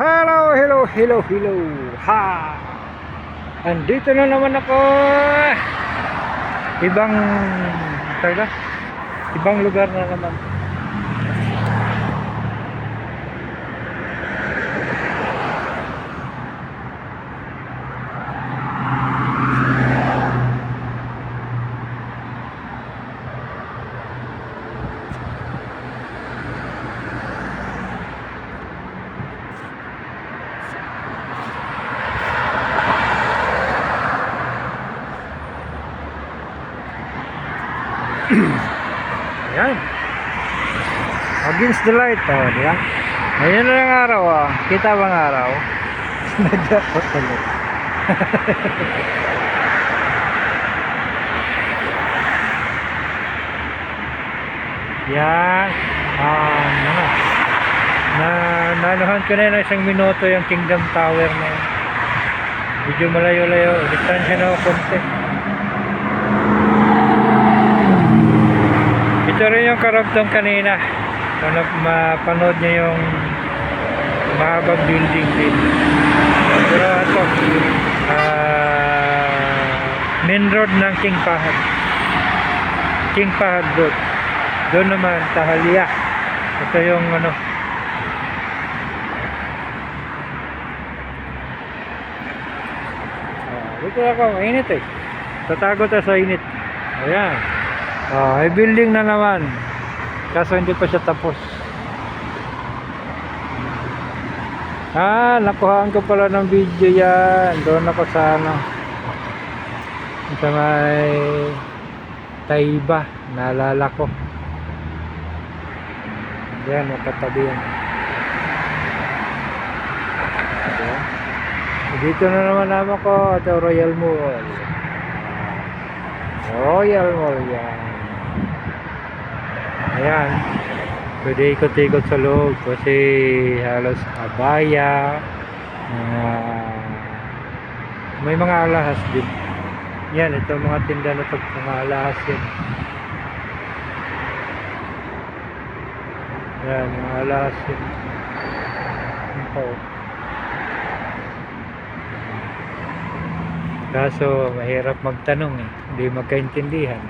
Hello, hello, hello, hello. Ha! Andito na naman ako. Ibang talaga, ibang lugar na naman. Ayan. Against the light, oh, di ba? Ngayon na lang araw, oh. Kita bang araw? Nagdakot ulit. Yan. Nanuhan ko na ng isang minuto yung Kingdom Tower na yun. Medyo malayo-layo. Distansya na ako konti. Ito rin yung karagtong kanina. Kung mapanood niya yung mahabang building din. Pero ito, main road ng King Fahd. King Fahd Road. Doon naman, Tahalia. Ito yung ano. Dito ako, mainit eh. Tatago tayo sa init. Ayan. May building na naman. Kaso hindi pa siya tapos. Nakuhaan ko pala ng video yan. Doon ako sa ano. Sa may Taiba. Naalala ko. Yan, makatabi yan. Dito na naman naman ko. Ito Royal Mall. Royal Mall yan. Ayan. Pwede ikot-ikot sa loob kasi halos abaya. May mga alahas din. Yan, ito mga tinda na pag mga alahas yan. Yan, mga alahas yan. Ito. Kaso mahirap magtanong eh. Hindi magkaintindihan.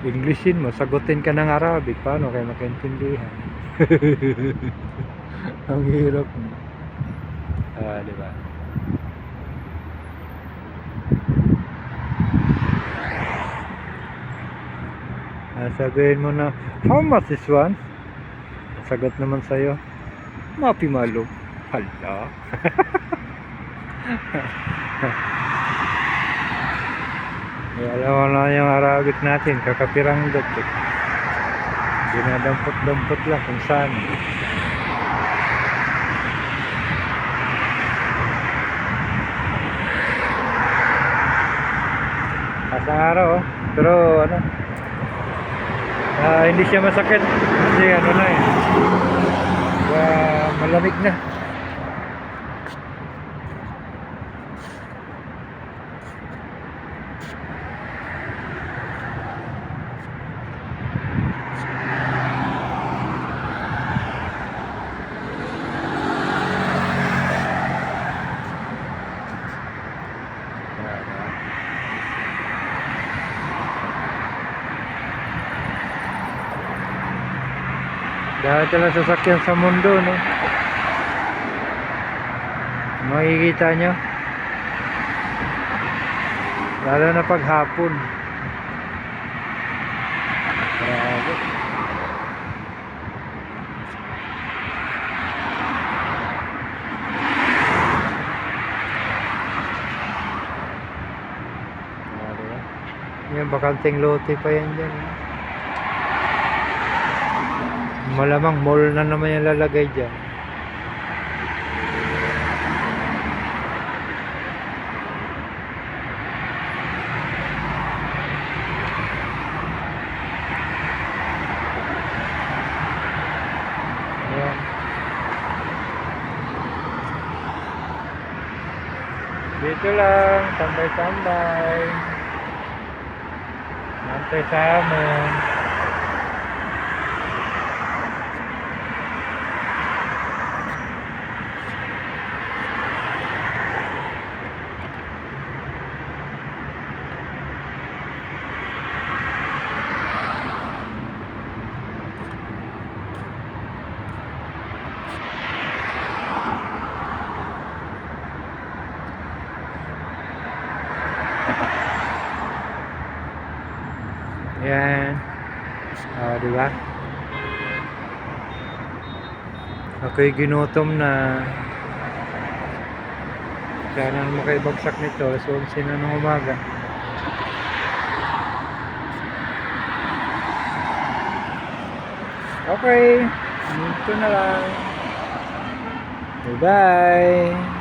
Englishin mo, sagutin ka ng Arabic, paano kayo magkaintindihan? Ang hirap mo. Diba? Sabihin mo na, how much is one? Sagot naman sa'yo, mapi malo. Hala. Alam mo na yung Arabic natin, kakapiranggot eh. Dinadampot-dampot lang kung saan. Asang araw oh. Pero ano, hindi siya masakit kasi ano na eh, malamig na. Dahil lang sasakyan sa mundo, no? Makikita nyo, lalo na pag hapon. Grabe. Yan, bakanting lote pa yan dyan. Malamang mall na naman yung lalagay dyan. Ayan. Dito lang, tambay-tambay. Nantay sa amin. Ayan. Di ba? Ako'y ginutom na. Sana makaibagsak nito. Alas 11 na ng umaga. Okay. Ito na lang. Bye-bye.